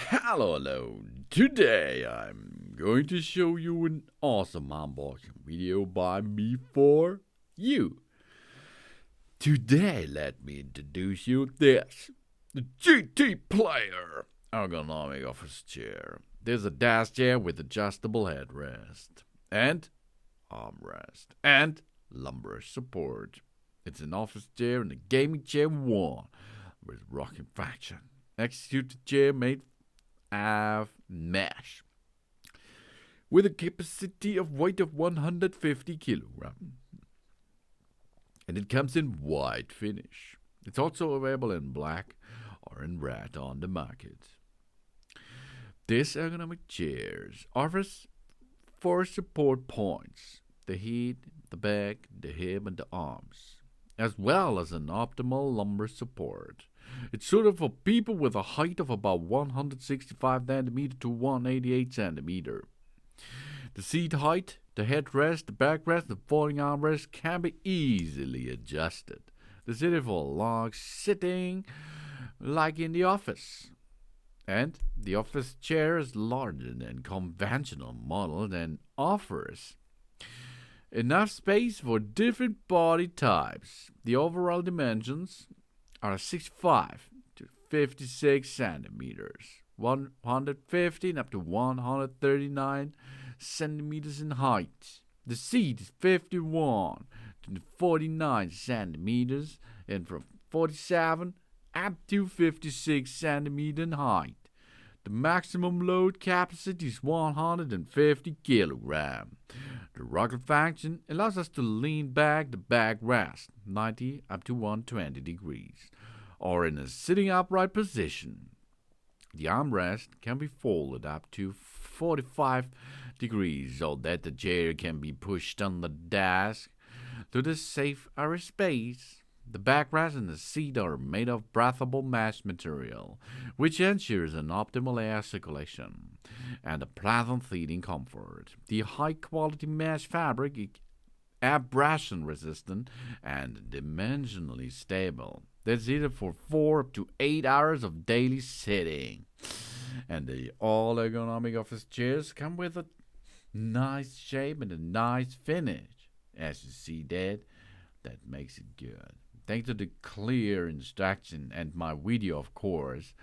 Hello. Today I'm going to show you an awesome unboxing video by me for you. Today let me introduce you this, the GTPLAYER Ergonomic Office Chair. There's a desk chair with adjustable headrest and armrest and lumbar support. It's an office chair and a gaming chair one with rocking function. Executed chair made of mesh with a capacity of weight of 150 kilograms. And it comes in white finish. It's also available in black or in red on the market. This ergonomic chairs offers 4 support points: the head, the back, the hip, and the arms, as well as an optimal lumbar support. It's suited for people with a height of about 165 cm to 188 cm. The seat height, the headrest, the backrest, the folding armrest can be easily adjusted. It's suited for long sitting, like in the office. And the office chair is larger than conventional models and offers enough space for different body types. The overall dimensions are 65 to 56 centimeters, 115 up to 139 centimeters in height. The seat is 51 to 49 centimeters and from 47 up to 56 centimeters in height. The maximum load capacity is 150 kilograms. The rockle function allows us to lean back the backrest 90 up to 120 degrees, or in a sitting upright position. The armrest can be folded up to 45 degrees so that the chair can be pushed on the desk to the safe space. The backrest and the seat are made of breathable mesh material, which ensures an optimal air circulation and a pleasant seating comfort. The high-quality mesh fabric is abrasion-resistant and dimensionally stable. That's either for 4 up to 8 hours of daily sitting. And the all-ergonomic office chairs come with a nice shape and a nice finish. As you see that makes it good. Thanks to the clear instruction and my video, of course,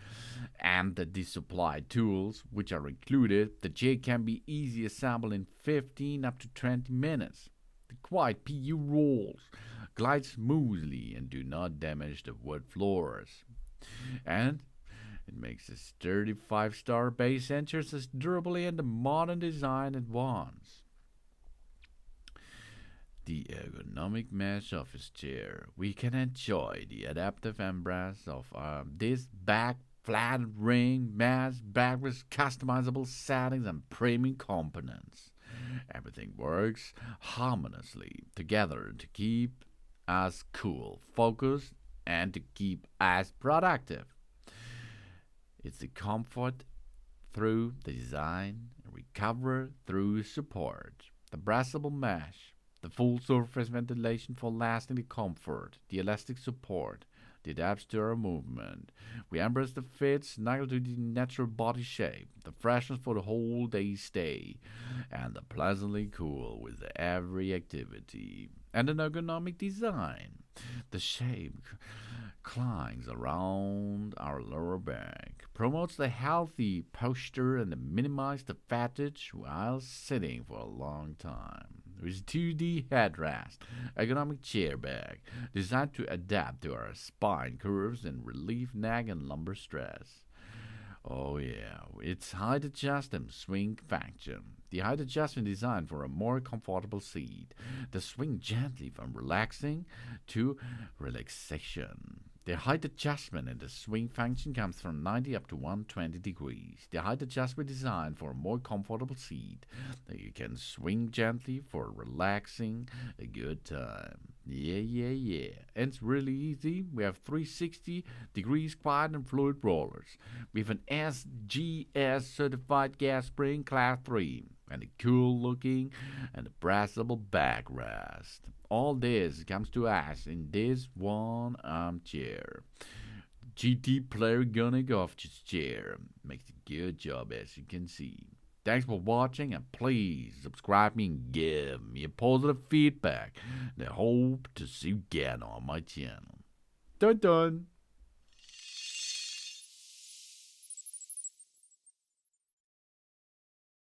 and the supplied tools which are included, the chair can be easily assembled in 15 up to 20 minutes. The quiet PU rolls glide smoothly and do not damage the wood floors. And it makes a sturdy 5-star base ensures as durably and the modern design at once. The ergonomic mesh office chair. We can enjoy the adaptive embrace of this back flat ring mesh backrest, customizable settings and premium components. Everything works harmoniously together to keep us cool, focused, and to keep us productive. It's the comfort through the design, recover through support. The breathable mesh, the full surface ventilation for lasting comfort, the elastic support, the adapts to our movement. We embrace the fit, snuggle to the natural body shape, the freshness for the whole day stay, and the pleasantly cool with every activity. And an ergonomic design. The shape climbs around our lower back, promotes the healthy posture and minimizes the fatigue while sitting for a long time. With 2D headrest, ergonomic chair back, designed to adapt to our spine curves and relieve neck and lumbar stress. Oh yeah, it's height adjust and swing function. The height adjustment designed for a more comfortable seat. The swing gently from relaxing to relaxation. The height adjustment and the swing function comes from 90 up to 120 degrees. The height adjustment designed for a more comfortable seat that you can swing gently for relaxing a good time. Yeah. And it's really easy. We have 360 degrees quiet and fluid rollers. We have an SGS certified gas spring class 3 and a cool looking and breathable backrest. All this comes to us in this one armchair. GTPLAYER Ergonomic Office Chair makes a good job, as you can see. Thanks for watching, and please subscribe me and give me a positive feedback. And I hope to see you again on my channel. Dun dun!